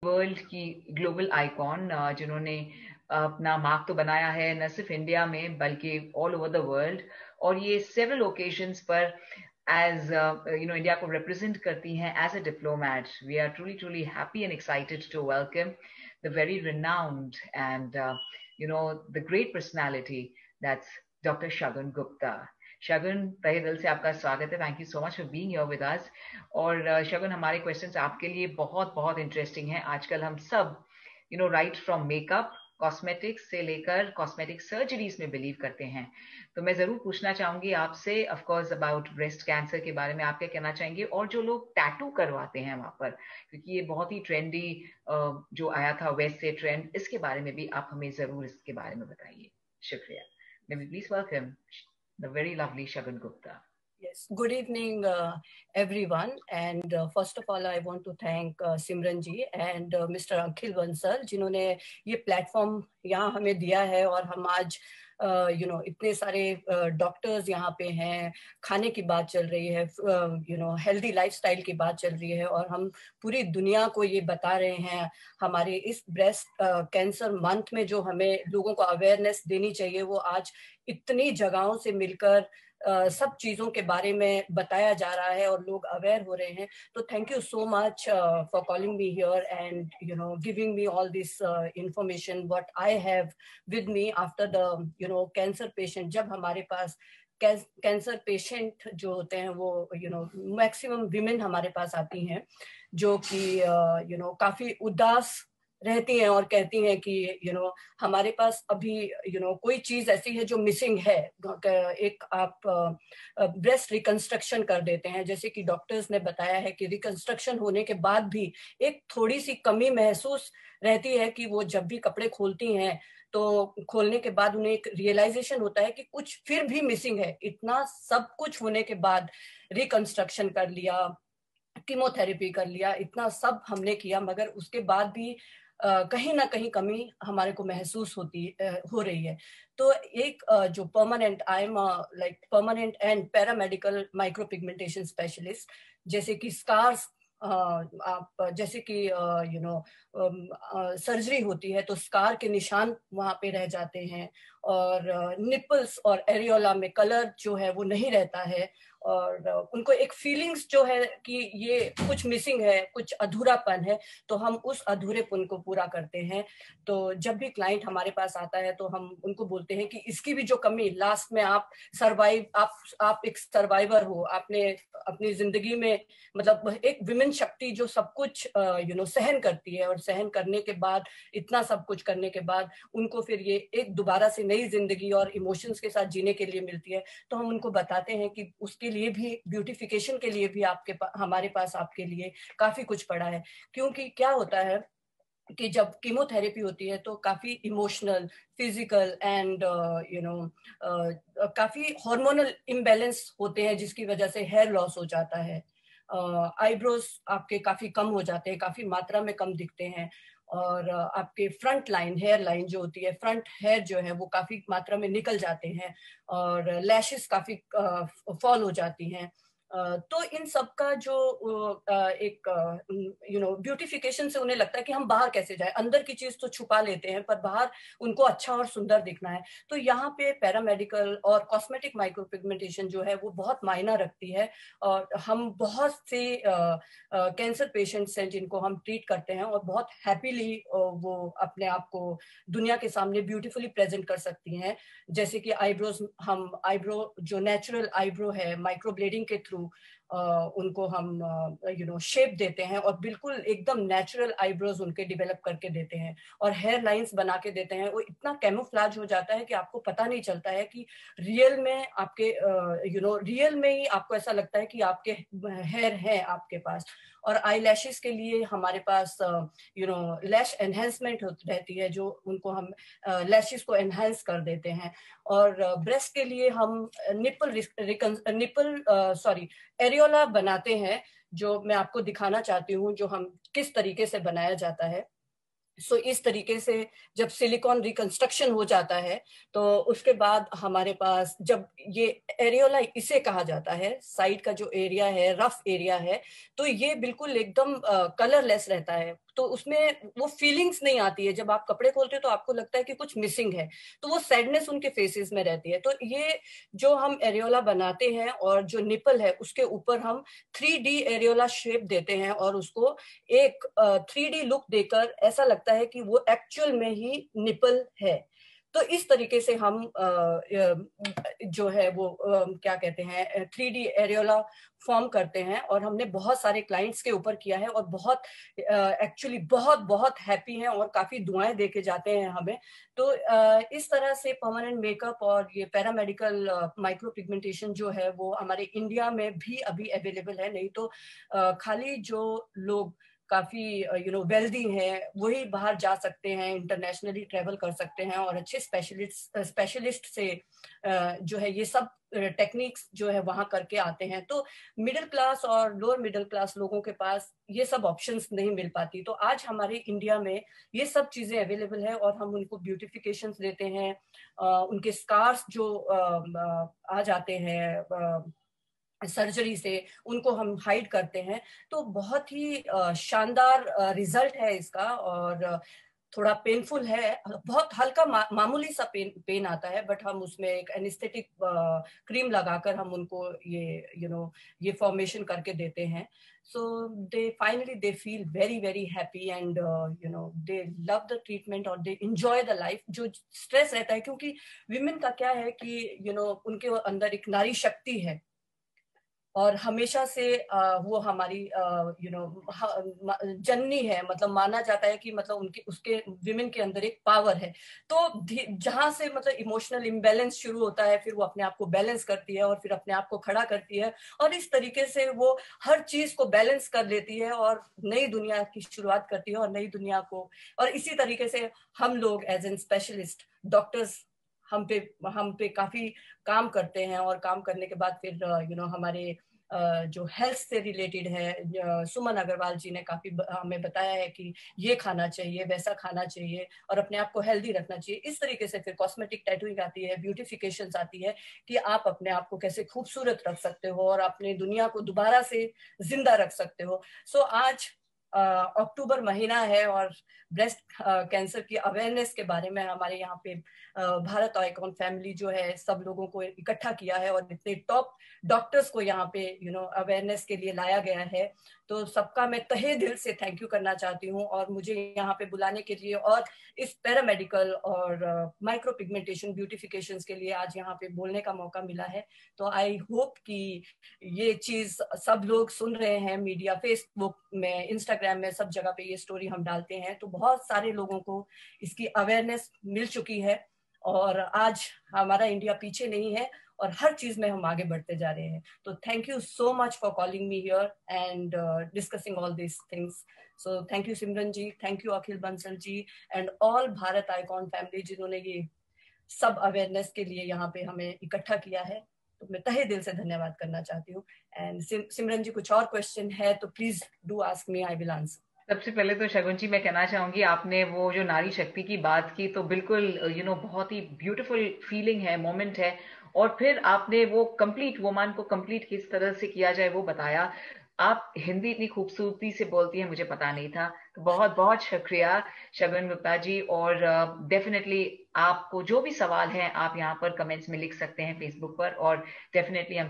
World की global icon, जिन्होंने अपना मार्क तो बनाया है न सिर्फ इंडिया में बल्कि ऑल ओवर द वर्ल्ड, और ये सेवरल ओकेजन्स पर as India को represent करती हैं as a diplomat. We are truly happy and excited to welcome the very renowned and the great personality, that's Dr. Shagun Gupta. शगुन, तहे दिल से आपका स्वागत है. Thank you so much for being here with us. और शगुन, हमारे questions आपके लिए बहुत बहुत इंटरेस्टिंग हैं. आजकल हम सब राइट फ्रॉम मेकअप, कॉस्मेटिक्स से लेकर कॉस्मेटिक सर्जरीज में बिलीव करते हैं. तो मैं जरूर पूछना चाहूंगी आपसे of course about breast cancer के बारे में. आप क्या कहना चाहेंगे? और जो लोग टैटू करवाते हैं वहां पर, क्योंकि ये बहुत ही ट्रेंडी जो आया था वेस्ट से ट्रेंड, इसके बारे में भी आप हमें जरूर इसके बारे में बताइए. शुक्रिया. May we please welcome the very lovely Shagun Gupta. Yes, good evening everyone, and first of all I want to thank Simran ji and Mr. Akhil Bansal जिन्होंने ये प्लेटफॉर्म यहाँ हमें दिया है. और हम आज इतने सारे डॉक्टर्स यहाँ पे हैं, खाने की बात चल रही है, हेल्दी लाइफस्टाइल की बात चल रही है, और हम पूरी दुनिया को ये बता रहे हैं हमारे इस ब्रेस्ट कैंसर मंथ में जो हमें लोगों को अवेयरनेस देनी चाहिए, वो आज इतनी जगहों से मिलकर सब चीजों के बारे में बताया जा रहा है और लोग अवेयर हो रहे हैं. तो thank you so much for calling me here and giving me all this information what I have with me after the cancer patient. जब हमारे पास कैंसर पेशेंट जो होते हैं वो मैक्सिमम विमेन हमारे पास आती हैं जो कि काफी उदास रहती हैं और कहती हैं कि हमारे पास अभी कोई चीज ऐसी है जो मिसिंग है. एक आप ब्रेस्ट रिकंस्ट्रक्शन कर देते हैं, जैसे कि डॉक्टर्स ने बताया है कि रिकंस्ट्रक्शन होने के बाद भी एक थोड़ी सी कमी महसूस रहती है कि वो जब भी कपड़े खोलती हैं तो खोलने के बाद उन्हें एक रियलाइजेशन होता है कि कुछ फिर भी मिसिंग है. इतना सब कुछ होने के बाद रिकंस्ट्रक्शन कर लिया, कीमोथेरेपी कर लिया, इतना सब हमने किया, मगर उसके बाद भी कहीं ना कहीं कमी हमारे को महसूस हो रही है. तो एक जो permanent, I am like permanent and paramedical micropigmentation specialist. जैसे कि स्कार्स, आप जैसे कि सर्जरी होती है तो स्कार के निशान वहां पे रह जाते हैं, और निपल्स और एरियोला में कलर जो है वो नहीं रहता है, और उनको एक फीलिंग्स जो है कि ये कुछ मिसिंग है, कुछ अधूरापन है, तो हम उस अधूरेपन को पूरा करते हैं. तो जब भी क्लाइंट हमारे पास आता है तो हम उनको बोलते हैं कि इसकी भी जो कमी, लास्ट में आप आप एक सर्वाइवर हो, आपने अपनी जिंदगी में मतलब एक विमेन शक्ति जो सब कुछ सहन करती है, और सहन करने के बाद, इतना सब कुछ करने के बाद उनको फिर ये एक दोबारा से नई जिंदगी और इमोशंस के साथ जीने के लिए मिलती है. तो हम उनको बताते हैं कि उसके लिए भी, ब्यूटिफिकेशन के लिए भी हमारे पास आपके लिए काफी पड़ा पड़ा है. क्योंकि क्या होता है कि जब कीमोथेरेपी होती है तो काफी इमोशनल, फिजिकल एंड काफी हार्मोनल इम्बैलेंस होते हैं, जिसकी वजह से हेयर लॉस हो जाता है, आईब्रोज आपके काफी कम हो जाते हैं, काफी मात्रा में कम दिखते हैं, और आपके फ्रंट लाइन, हेयर लाइन जो होती है, फ्रंट हेयर जो है वो काफी मात्रा में निकल जाते हैं, और लैशेस काफी फॉल हो जाती हैं. तो इन सब का जो एक ब्यूटिफिकेशन से उन्हें लगता है कि हम बाहर कैसे जाए, अंदर की चीज तो छुपा लेते हैं पर बाहर उनको अच्छा और सुंदर दिखना है. तो यहाँ पे पैरामेडिकल और कॉस्मेटिक माइक्रोपिगमेंटेशन जो है वो बहुत मायना रखती है, और हम बहुत से कैंसर पेशेंट्स हैं जिनको हम ट्रीट करते हैं, और बहुत हैप्पीली वो अपने आप को दुनिया के सामने ब्यूटीफुली प्रेजेंट कर सकती हैं. जैसे कि आईब्रोज, हम आईब्रो जो नेचुरल आईब्रो है, माइक्रो ब्लेडिंग के थ्रू उनको हम शेप देते हैं, और बिल्कुल एकदम नेचुरल आईब्रोज उनके डेवलप करके देते हैं, और हेयर लाइंस बना के देते हैं. वो इतना कैमोफ्लेज हो जाता है कि आपको पता नहीं चलता है कि रियल में आपके रियल में ही आपको ऐसा लगता है कि आपके हेयर है आपके पास. और आई लैशेस के लिए हमारे पास लैश एनहेंसमेंट रहती है, जो उनको हम लैशेस को एनहेंस कर देते हैं. और ब्रेस्ट के लिए हम एरियोला बनाते हैं, जो मैं आपको दिखाना चाहती हूँ, जो हम किस तरीके से बनाया जाता है. इस तरीके से जब सिलिकॉन रिकंस्ट्रक्शन हो जाता है तो उसके बाद हमारे पास, जब ये एरियोला इसे कहा जाता है, साइड का जो एरिया है, रफ एरिया है, तो ये बिल्कुल एकदम कलरलेस रहता है, तो उसमें वो फीलिंग्स नहीं आती है। जब आप कपड़े खोलते हो तो आपको लगता है कि कुछ मिसिंग है, तो वो सैडनेस उनके फेसेस में रहती है। तो ये जो हम एरियोला बनाते हैं और जो निपल है उसके ऊपर हम 3D एरियोला शेप देते हैं और उसको एक 3D लुक देकर ऐसा लगता है कि वो एक्चुअल में ही निपल है। तो इस तरीके से हम जो है वो क्या कहते हैं 3D एरियोला फॉर्म करते हैं, और हमने बहुत सारे क्लाइंट्स के ऊपर किया है और बहुत एक्चुअली बहुत बहुत हैप्पी हैं और काफी दुआएं देके जाते हैं हमें। तो इस तरह से परमानेंट मेकअप और ये पैरामेडिकल माइक्रो पिगमेंटेशन जो है वो हमारे इंडिया में भी अभी अवेलेबल है। नहीं तो खाली जो लोग काफी वेल्दी हैं वही बाहर जा सकते हैं, इंटरनेशनली ट्रेवल कर सकते हैं और अच्छे स्पेशलिस्ट से जो है ये सब टेक्निक्स जो है वहां करके आते हैं। तो मिडिल क्लास और लोअर मिडिल क्लास लोगों के पास ये सब ऑप्शंस नहीं मिल पाती। तो आज हमारे इंडिया में ये सब चीजें अवेलेबल है और हम उनको ब्यूटिफिकेशन देते हैं। उनके स्कार्स जो आ जाते हैं सर्जरी से, उनको हम हाइड करते हैं। तो बहुत ही शानदार रिजल्ट है इसका, और थोड़ा पेनफुल है, बहुत हल्का मामूली सा पेन आता है, बट हम उसमें एक एनेस्थेटिक क्रीम लगाकर हम उनको ये ये फॉर्मेशन करके देते हैं। so they feel very very happy and they love the treatment और they enjoy the life। जो स्ट्रेस रहता है, क्योंकि विमेन का क्या है कि उनके अंदर एक नारी शक्ति है और हमेशा से वो हमारी जननी है, मतलब माना जाता है कि मतलब उनके उसके विमेन के अंदर एक पावर है। तो जहां से मतलब इमोशनल इम्बैलेंस शुरू होता है, फिर वो अपने आप को बैलेंस करती है और फिर अपने आप को खड़ा करती है, और इस तरीके से वो हर चीज को बैलेंस कर लेती है और नई दुनिया की शुरुआत करती है और नई दुनिया को। और इसी तरीके से हम लोग एज एन स्पेशलिस्ट डॉक्टर्स हम पे काफी काम करते हैं, और काम करने के बाद फिर हमारे जो हेल्थ से रिलेटेड है, सुमन अग्रवाल जी ने काफी हमें बताया है कि ये खाना चाहिए, वैसा खाना चाहिए और अपने आप को हेल्दी रखना चाहिए। इस तरीके से फिर कॉस्मेटिक टैटूइंग आती है, ब्यूटिफिकेशन आती है कि आप अपने आप को कैसे खूबसूरत रख सकते हो और अपने दुनिया को दोबारा से जिंदा रख सकते हो। सो आज अक्टूबर महीना है और ब्रेस्ट कैंसर की अवेयरनेस के बारे में हमारे यहाँ पे भारत आइकॉन फैमिली जो है सब लोगों को इकट्ठा किया है और इतने टॉप डॉक्टर्स को यहाँ पे अवेयरनेस के लिए लाया गया है। तो सबका मैं तहे दिल से थैंक यू करना चाहती हूँ, और मुझे यहाँ पे बुलाने के लिए और इस पैरामेडिकल और माइक्रो पिगमेंटेशन ब्यूटिफिकेशन के लिए आज यहाँ पे बोलने का मौका मिला है। तो आई होप कि ये चीज सब लोग सुन रहे हैं, मीडिया फेसबुक में, इंस्टाग्राम में, सब जगह पे ये स्टोरी हम डालते हैं तो बहुत सारे लोगों को इसकी अवेयरनेस मिल चुकी है, और आज हमारा इंडिया पीछे नहीं है और हर चीज में हम आगे बढ़ते जा रहे हैं। तो thank you so much for calling me here and discussing all this things. So thank you Simran ji, thank you Akhil Bansal ji and all Bharat Icon family जिन्होंने ये सब अवेयरनेस के लिए यहाँ पे हमें इकट्ठा किया है। तो मैं तहे दिल से धन्यवाद करना चाहती हूँ। एंड सिमरन जी कुछ और क्वेश्चन है तो please do ask me, I will answer. सबसे पहले तो शगुन जी मैं कहना चाहूंगी, आपने वो जो नारी शक्ति की बात की तो बिल्कुल बहुत ही ब्यूटीफुल फीलिंग है, मोमेंट है। और फिर आपने वो कंप्लीट वुमन को कंप्लीट किस तरह से किया जाए वो बताया। आप हिंदी इतनी खूबसूरती से बोलती हैं मुझे पता नहीं था, तो बहुत बहुत शुक्रिया शगुन गुप्ता जी। और डेफिनेटली आपको जो भी सवाल हैं आप यहाँ पर कमेंट्स में लिख सकते हैं फेसबुक पर, और डेफिनेटली हम